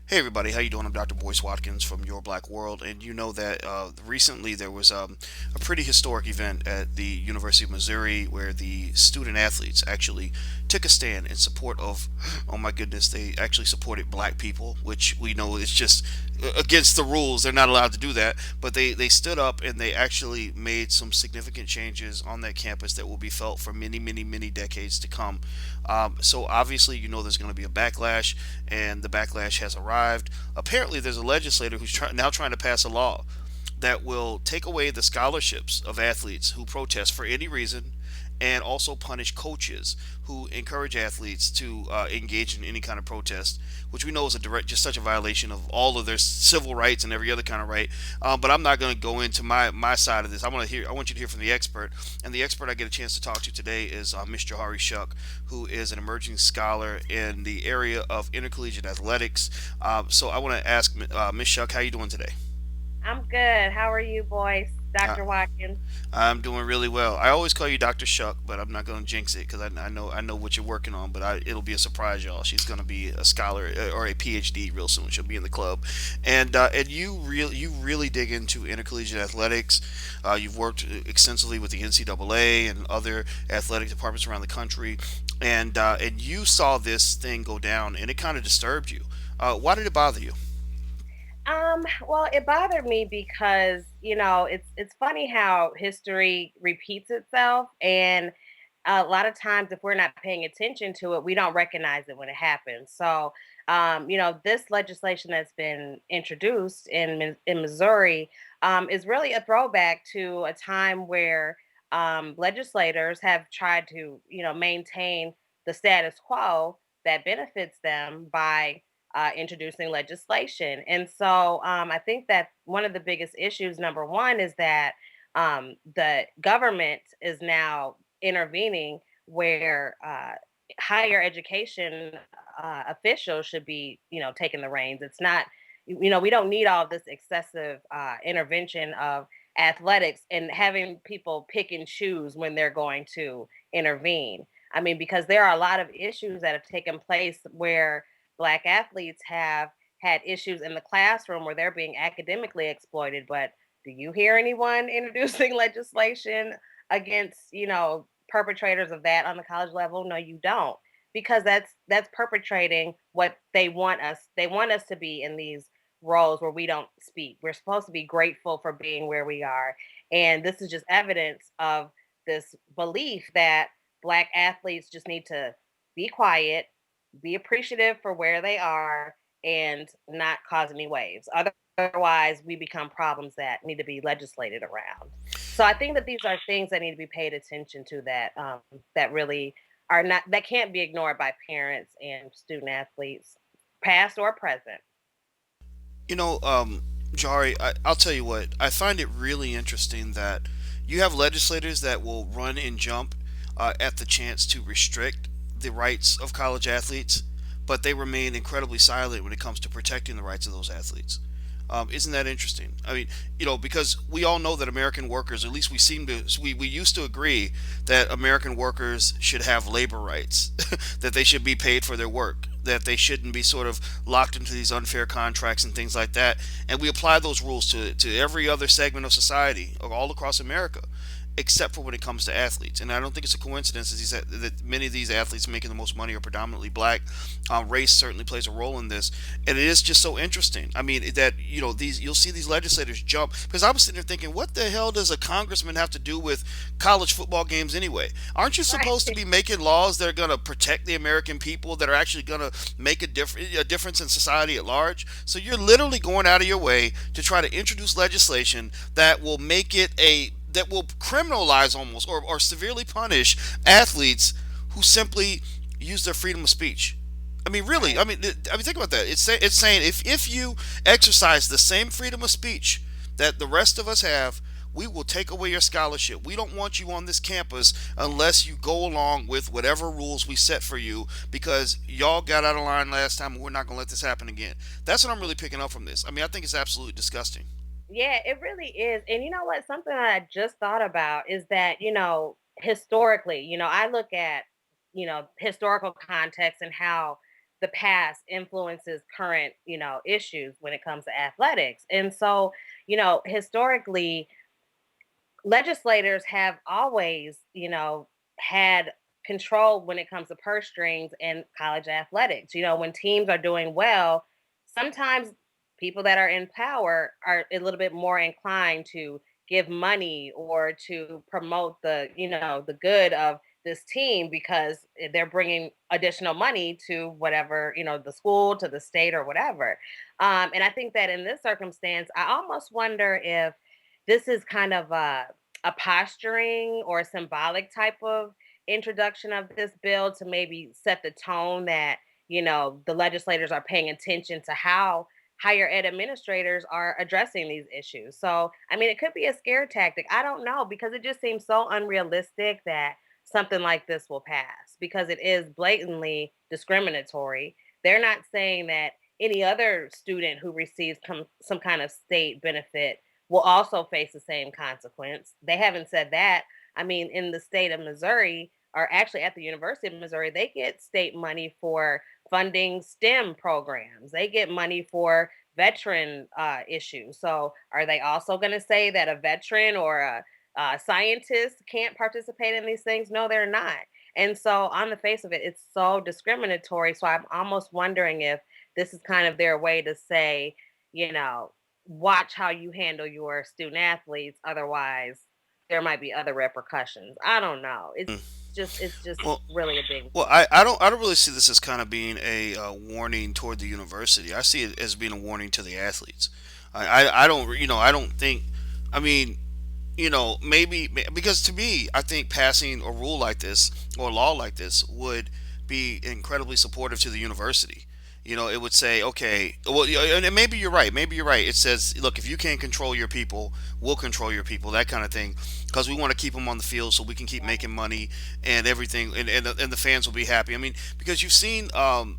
Hey everybody, how you doing? I'm Dr. Boyce Watkins from Your Black World, and you know that recently there was a pretty historic event at the University of Missouri where the student athletes actually took a stand in support of, oh my goodness, they actually supported black people, which we know is just against the rules. They're not allowed to do that, but they stood up and they actually made some significant changes on that campus that will be felt for many, many, many decades to come. So obviously, you know there's going to be a backlash, and the backlash has arrived. Apparently, there's a legislator who's now trying to pass a law that will take away the scholarships of athletes who protest for any reason, and also punish coaches who encourage athletes to engage in any kind of protest, which we know is a direct, just such a violation of all of their civil rights and every other kind of right. But I'm not going to go into my side of this. I want you to hear from the expert, and the expert I get a chance to talk to today is Miss Johari Shuck, who is an emerging scholar in the area of intercollegiate athletics. So I want to ask Miss Shuck, how you doing today? I'm good. How are you, boys? Uh, Dr. Watkins. I'm doing really well. I always call you Dr. Shuck, but I'm not going to jinx it because I know what you're working on. But it'll be a surprise, y'all. She's going to be a scholar or a PhD real soon. She'll be in the club, and you really dig into intercollegiate athletics. You've worked extensively with the NCAA and other athletic departments around the country, and you saw this thing go down, and it kind of disturbed you. Why did it bother you? Well, it bothered me because, it's funny how history repeats itself and a lot of times if we're not paying attention to it, we don't recognize it when it happens. So, this legislation that's been introduced in Missouri is really a throwback to a time where legislators have tried to, maintain the status quo that benefits them by introducing legislation. And so I think that one of the biggest issues, number one, is that the government is now intervening where higher education officials should be, taking the reins. It's not, we don't need all this excessive intervention of athletics and having people pick and choose when they're going to intervene. I mean, because there are a lot of issues that have taken place where Black athletes have had issues in the classroom where they're being academically exploited. But do you hear anyone introducing legislation against, perpetrators of that on the college level? No, you don't. Because that's perpetrating what they want us to be in these roles where we don't speak. We're supposed to be grateful for being where we are. And this is just evidence of this belief that Black athletes just need to be quiet, be appreciative for where they are, and not cause any waves. Otherwise, we become problems that need to be legislated around. So I think that these are things that need to be paid attention to that really are not that can't be ignored by parents and student athletes, past or present. You know, Jari, I'll tell you what, I find it really interesting that you have legislators that will run and jump at the chance to restrict the rights of college athletes, but they remain incredibly silent when it comes to protecting the rights of those athletes. Isn't that interesting? I mean, because we all know that American workers, at least we used to agree that American workers should have labor rights, that they should be paid for their work, that they shouldn't be sort of locked into these unfair contracts and things like that. And we apply those rules to every other segment of society all across America, except for when it comes to athletes. And I don't think it's a coincidence that many of these athletes making the most money are predominantly black. Race certainly plays a role in this, and it is just so interesting. I mean, that these you'll see these legislators jump because I was sitting there thinking, what the hell does a congressman have to do with college football games anyway? Aren't you Right. supposed to be making laws that are going to protect the American people, that are actually going to make a difference in society at large? So you're literally going out of your way to try to introduce legislation that will make it a that will criminalize almost or severely punish athletes who simply use their freedom of speech. I mean, really. Right. I mean, think about that. It's saying if you exercise the same freedom of speech that the rest of us have, we will take away your scholarship. We don't want you on this campus unless you go along with whatever rules we set for you because y'all got out of line last time and we're not going to let this happen again. That's what I'm really picking up from this. I mean, I think it's absolutely disgusting. Yeah, it really is. And you know what? Something that I just thought about is that, historically, I look at, historical context and how the past influences current, issues when it comes to athletics. And so, historically, legislators have always, had control when it comes to purse strings and college athletics. When teams are doing well, sometimes people that are in power are a little bit more inclined to give money or to promote the good of this team because they're bringing additional money to whatever, the school, to the state or whatever. And I think that in this circumstance, I almost wonder if this is kind of a posturing or symbolic type of introduction of this bill to maybe set the tone that the legislators are paying attention to how higher ed administrators are addressing these issues. So I mean, it could be a scare tactic, I don't know, because it just seems so unrealistic that something like this will pass because it is blatantly discriminatory. They're not saying that any other student who receives some kind of state benefit will also face the same consequence. They haven't said that. I mean, in the state of Missouri, or actually at the University of Missouri, they get state money for funding STEM programs. They get money for veteran issues. So, are they also going to say that a veteran or a scientist can't participate in these things? No, they're not. And so, on the face of it, it's so discriminatory. So, I'm almost wondering if this is kind of their way to say, you know, watch how you handle your student athletes. Otherwise, there might be other repercussions. I don't know. It's just Well, really a big. I don't really see this as kind of being a warning toward the university. I see it as being a warning to the athletes. I don't, I don't think. I mean, maybe because to me, I think passing a rule like this or a law like this would be incredibly supportive to the university. It would say, okay, well, and maybe you're right. Maybe you're right. It says, look, if you can't control your people, we'll control your people, that kind of thing, because we want to keep them on the field so we can keep making money and everything, and the fans will be happy. I mean, because you've seen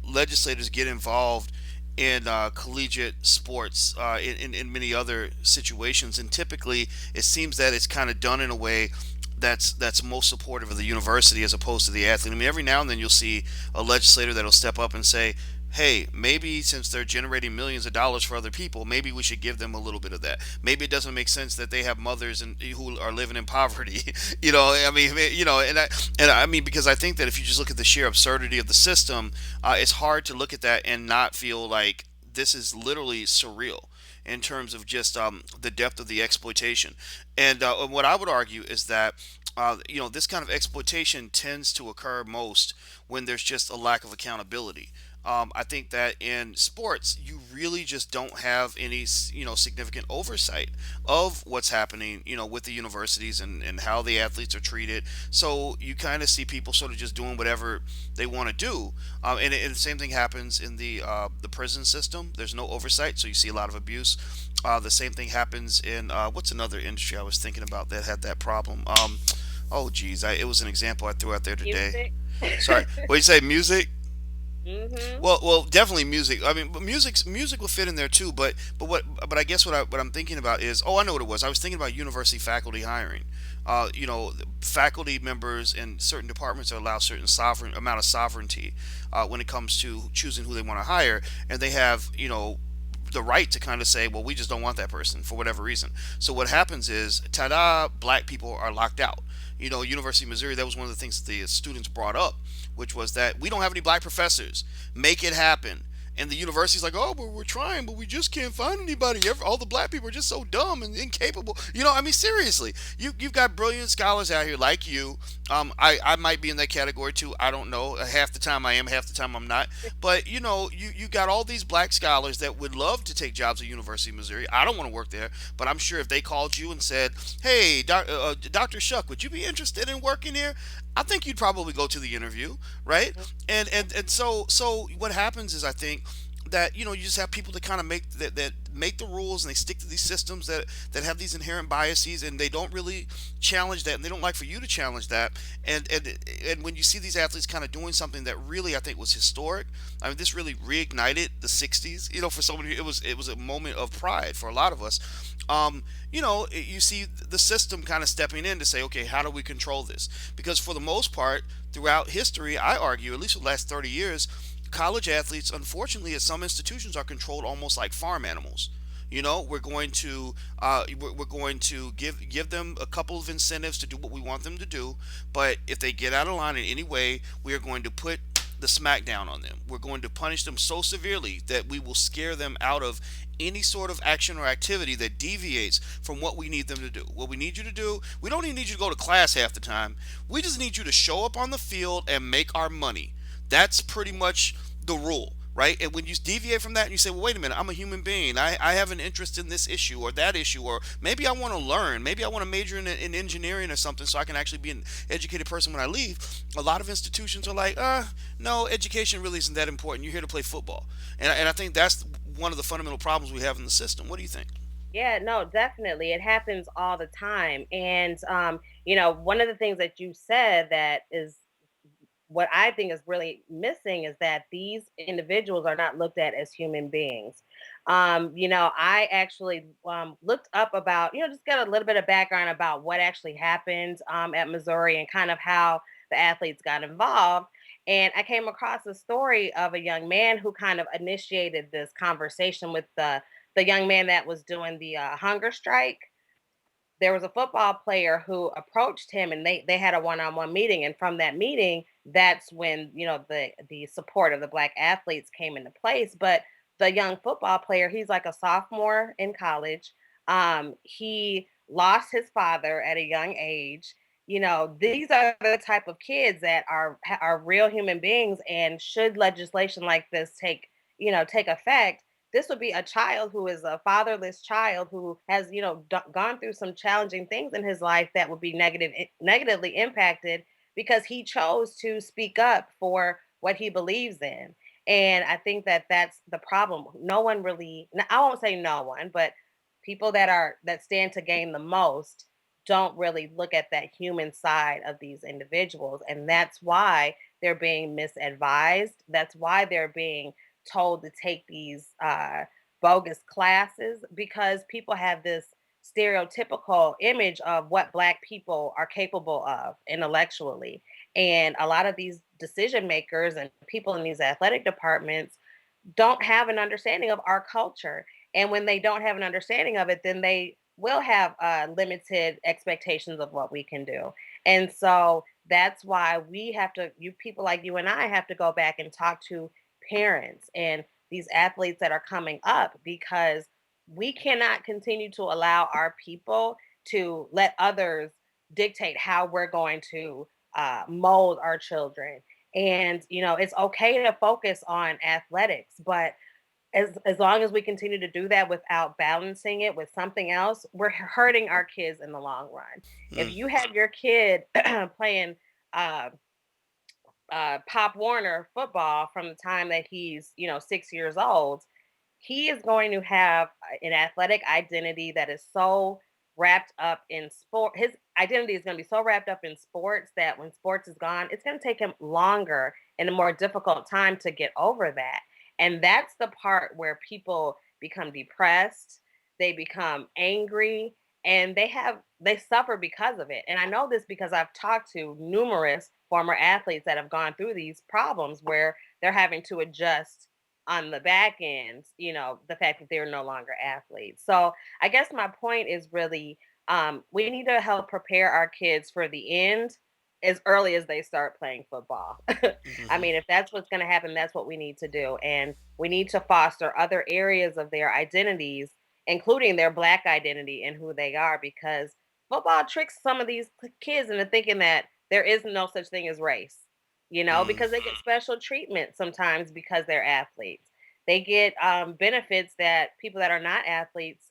legislators get involved in collegiate sports in many other situations, and typically it seems that it's kind of done in a way that's most supportive of the university as opposed to the athlete. I mean, every now and then you'll see a legislator that'll step up and say, "Hey, maybe since they're generating millions of dollars for other people, maybe we should give them a little bit of that. Maybe it doesn't make sense that they have mothers and who are living in poverty." I mean, and I mean because I think that if you just look at the sheer absurdity of the system, it's hard to look at that and not feel like this is literally surreal in terms of just the depth of the exploitation. And what I would argue is that this kind of exploitation tends to occur most when there's just a lack of accountability. I think that in sports, you really just don't have any, significant oversight of what's happening, with the universities and how the athletes are treated. So you kind of see people sort of just doing whatever they want to do. And the same thing happens in the prison system. There's no oversight, so you see a lot of abuse. The same thing happens in what's another industry I was thinking about that had that problem. Oh, geez, it was an example I threw out there today. Music. Sorry, what you say? Music? Mhm. Well, definitely music. I mean, but music will fit in there too. But I guess what I'm thinking about is, oh, I know what it was. I was thinking about university faculty hiring. Faculty members in certain departments are allowed certain sovereign amount of sovereignty when it comes to choosing who they want to hire, and they have the right to kind of say, well, we just don't want that person for whatever reason. So what happens is, ta-da, black people are locked out. University of Missouri, that was one of the things that the students brought up, which was that we don't have any black professors. Make it happen. And the university's like, oh, we're trying, but we just can't find anybody. All the black people are just so dumb and incapable. I mean, seriously, you've got brilliant scholars out here like you. I might be in that category too. I don't know. Half the time I am, half the time I'm not. But you got all these black scholars that would love to take jobs at University of Missouri. I don't want to work there, but I'm sure if they called you and said, "Hey, Dr. Shuck, would you be interested in working here?" I think you'd probably go to the interview, right? And so what happens is, I think that you just have people that kind of that make the rules, and they stick to these systems that have these inherent biases, and they don't really challenge that, and they don't like for you to challenge that. And when you see these athletes kind of doing something that really, I think, was historic. I mean, this really reignited the '60s. For somebody, it was a moment of pride for a lot of us. You see the system kind of stepping in to say, okay, how do we control this? Because for the most part, throughout history, I argue, at least for the last 30 years, college athletes, unfortunately, at some institutions, are controlled almost like farm animals. We're going to give them a couple of incentives to do what we want them to do, but if they get out of line in any way, we are going to put the smackdown on them. We're going to punish them so severely that we will scare them out of any sort of action or activity that deviates from what we need them to do. What we need you to do, we don't even need you to go to class half the time. We just need you to show up on the field and make our money. That's pretty much the rule, right? And when you deviate from that and you say, well, wait a minute, I'm a human being. I have an interest in this issue or that issue, or maybe I want to learn. Maybe I want to major in engineering or something so I can actually be an educated person when I leave. A lot of institutions are like, no, education really isn't that important. You're here to play football. And I think that's one of the fundamental problems we have in the system. What do you think? Yeah, no, definitely. It happens all the time. And one of the things that you said that is what I think is really missing is that these individuals are not looked at as human beings. I actually looked up about, just got a little bit of background about what actually happened at Missouri and kind of how the athletes got involved. And I came across a story of a young man who kind of initiated this conversation with the young man that was doing the hunger strike. There was a football player who approached him and they had a one-on-one meeting, and from that meeting that's when the support of the black athletes came into place. But the young football player, he's like a sophomore in college. He lost his father at a young age. These are the type of kids that are real human beings, and should legislation like this take effect, this would be a child who is a fatherless child who has gone through some challenging things in his life that would be negatively impacted because he chose to speak up for what he believes in. And I think that that's the problem. No one really, I won't say no one, but people that stand to gain the most don't really look at that human side of these individuals, and that's why they're being misadvised. That's why they're being told to take these bogus classes, because people have this stereotypical image of what black people are capable of intellectually. And a lot of these decision makers and people in these athletic departments don't have an understanding of our culture. And when they don't have an understanding of it, then they will have limited expectations of what we can do. And so that's why we have to, you people like you and I have to go back and talk to parents and these athletes that are coming up, because we cannot continue to allow our people to let others dictate how we're going to mold our children. And it's okay to focus on athletics, but as long as we continue to do that without balancing it with something else, we're hurting our kids in the long run. If Mm. you have your kid playing uh, Pop Warner football from the time that he's 6 years old, he is going to have an athletic identity that is so wrapped up in sport. His identity is going to be so wrapped up in sports that when sports is gone, it's going to take him longer and a more difficult time to get over that. And that's the part where people become depressed, they become angry, and they suffer because of it. And I know this because I've talked to numerous former athletes that have gone through these problems where they're having to adjust on the back end, the fact that they're no longer athletes. So I guess my point is really, we need to help prepare our kids for the end as early as they start playing football. I Hmm. mean, if that's what's going to happen, that's what we need to do. And we need to foster other areas of their identities, including their black identity and who they are, because football tricks some of these kids into thinking that there is no such thing as race, Mm. because they get special treatment sometimes because they're athletes. They get benefits that people that are not athletes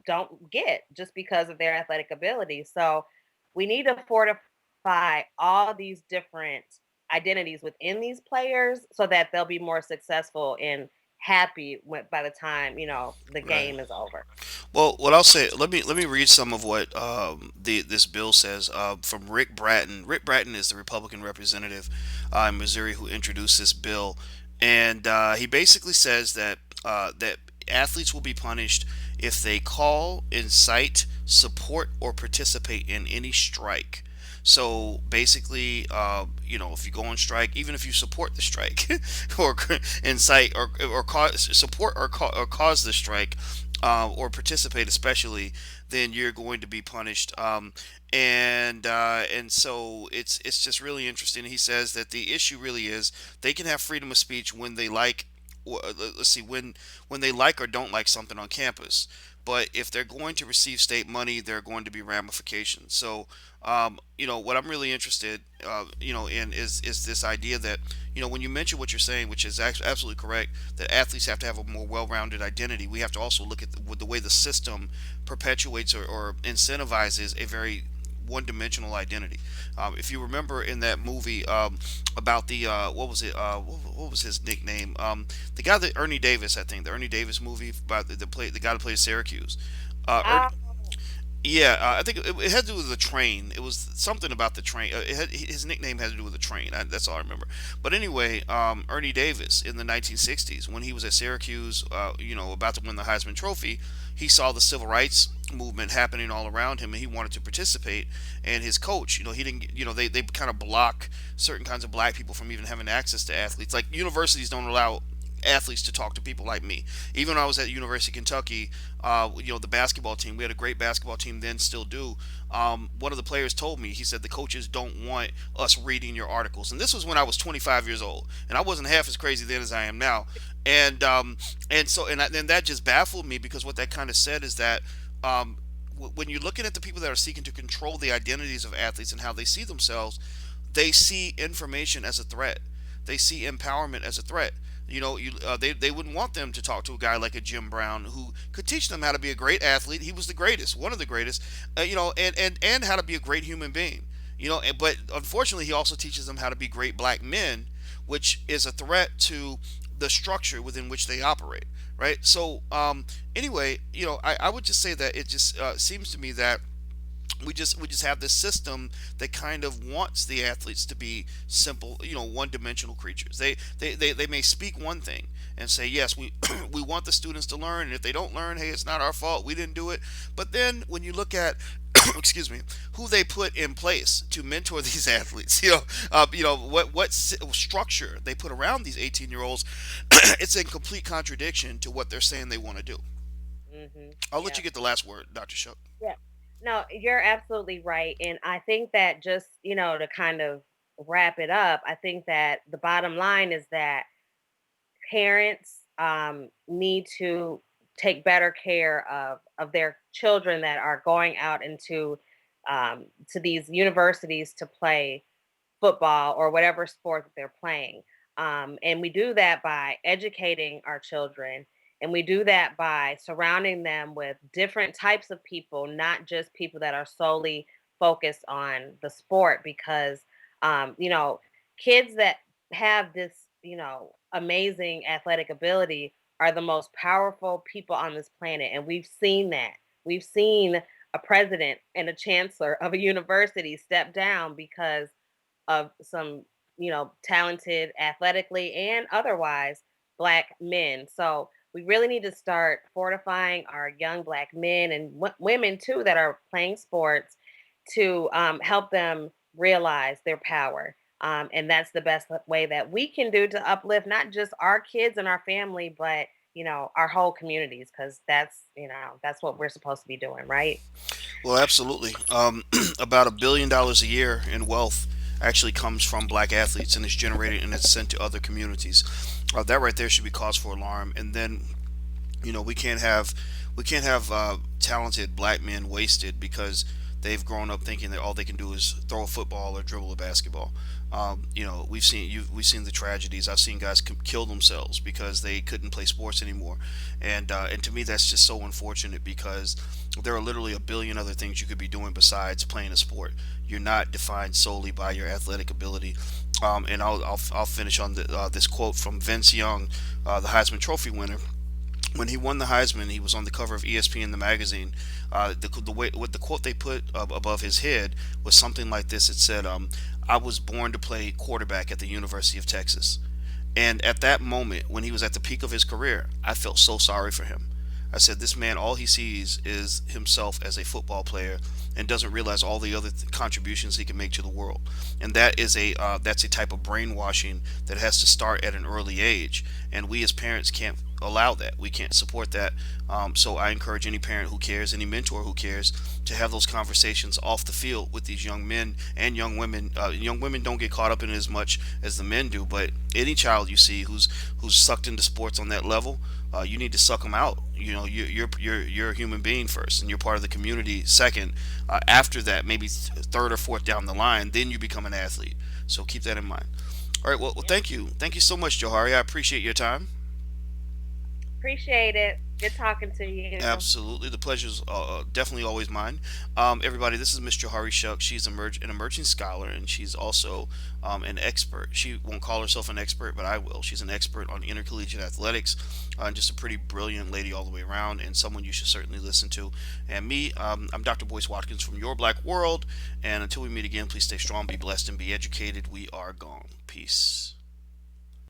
don't get just because of their athletic ability. So we need to fortify all these different identities within these players so that they'll be more successful and happy by the time the Right. game is over. Well, what I'll say, let me read some of what the this bill says from Rick Bratton. Rick Bratton is the Republican representative in Missouri who introduced this bill, and he basically says that athletes will be punished if they call, incite, support, or participate in any strike. So basically, if you go on strike, even if you support the strike, or incite or cause support or cause the strike, or participate especially, then you're going to be punished. And so it's just really interesting. He says that the issue really is they can have freedom of speech when they like. Let's see, when they like or don't like something on campus. But if they're going to receive state money, there are going to be ramifications. So, what I'm really interested, in is this idea that, when you mention what you're saying, which is absolutely correct, that athletes have to have a more well-rounded identity. We have to also look at the way the system perpetuates or incentivizes a very one-dimensional identity. If you remember in that movie, about the what was it? What was his nickname? The guy that Ernie Davis, I think, the Ernie Davis movie about the guy that played Syracuse. Ernie, Oh, yeah, I think it had to do with the train. It was something about the train. His nickname had to do with the train. That's all I remember. But anyway, Ernie Davis in the 1960s, when he was at Syracuse, about to win the Heisman Trophy, he saw the civil rights movement happening all around him, and he wanted to participate. And his coach, he didn't. They kind of block certain kinds of black people from even having access to athletes. Like universities don't allow athletes to talk to people like me. Even when I was at University of Kentucky, the basketball team, we had a great basketball team then, still do. One of the players told me, he said the coaches don't want us reading your articles, and this was when I was 25 years old, and I wasn't half as crazy then as I am now. And then that just baffled me, because what that kind of said is that, when you're looking at the people that are seeking to control the identities of athletes and how they see themselves, they see information as a threat. They see empowerment as a threat. They wouldn't want them to talk to a guy like a Jim Brown, who could teach them how to be a great athlete. He was the greatest, one of the greatest, and how to be a great human being. But unfortunately, he also teaches them how to be great black men, which is a threat to the structure within which they operate. Right. So, anyway, I would just say that it just seems to me that we just have this system that kind of wants the athletes to be simple, one-dimensional creatures. They may speak one thing and say, yes, we we want the students to learn, and if they don't learn, hey, it's not our fault, we didn't do it. But then when you look at excuse me, who they put in place to mentor these athletes, what structure they put around these 18-year-olds, it's in complete contradiction to what they're saying they want to do. I'll let yeah. you get the last word, Dr. Shuck. Yeah. No, you're absolutely right. And I think that just, to kind of wrap it up, I think that the bottom line is that parents need to take better care of their children that are going out into to these universities to play football or whatever sport that they're playing. And we do that by educating our children. And we do that by surrounding them with different types of people, not just people that are solely focused on the sport. Because, um, you know, kids that have this, amazing athletic ability are the most powerful people on this planet. And we've seen that. We've seen a president and a chancellor of a university step down because of some, talented athletically and otherwise black men. So we really need to start fortifying our young black men and women too that are playing sports to help them realize their power. And that's the best way that we can do to uplift not just our kids and our family, but our whole communities, because that's what we're supposed to be doing, right? Well, absolutely. About $1 billion a year in wealth actually comes from black athletes and is generated and it's sent to other communities. That right there should be cause for alarm. And then, we can't have talented black men wasted because they've grown up thinking that all they can do is throw a football or dribble a basketball. We've seen the tragedies. I've seen guys kill themselves because they couldn't play sports anymore, and to me that's just so unfortunate, because there are literally a billion other things you could be doing besides playing a sport. You're not defined solely by your athletic ability. And I'll finish on this quote from Vince Young, the Heisman Trophy winner. When he won the Heisman, he was on the cover of ESPN, the magazine. The way what the quote they put above his head was something like this. It said, "I was born to play quarterback at the University of Texas." And at that moment, when he was at the peak of his career, I felt so sorry for him. I said, this man, all he sees is himself as a football player and doesn't realize all the other contributions he can make to the world. And that's a type of brainwashing that has to start at an early age. And we as parents can't allow that. We can't support that. So I encourage any parent who cares, any mentor who cares, to have those conversations off the field with these young men and young women. Young women don't get caught up in it as much as the men do, but any child you see who's sucked into sports on that level, you need to suck them out. You know, you're a human being first, and you're part of the community second. After that, maybe third or fourth down the line, then you become an athlete. So keep that in mind. All right. Well, Yeah. thank you so much, Johari. I appreciate your time. Appreciate it. Good talking to you. Absolutely, the pleasure's definitely always mine. Everybody, this is Miss Johari Shuck. She's an emerging scholar, and she's also an expert. She won't call herself an expert, but I will. She's an expert on intercollegiate athletics, and just a pretty brilliant lady all the way around, and someone you should certainly listen to. And me, I'm Dr. Boyce Watkins from Your Black World. And until we meet again, please stay strong, be blessed, and be educated. We are gone. Peace.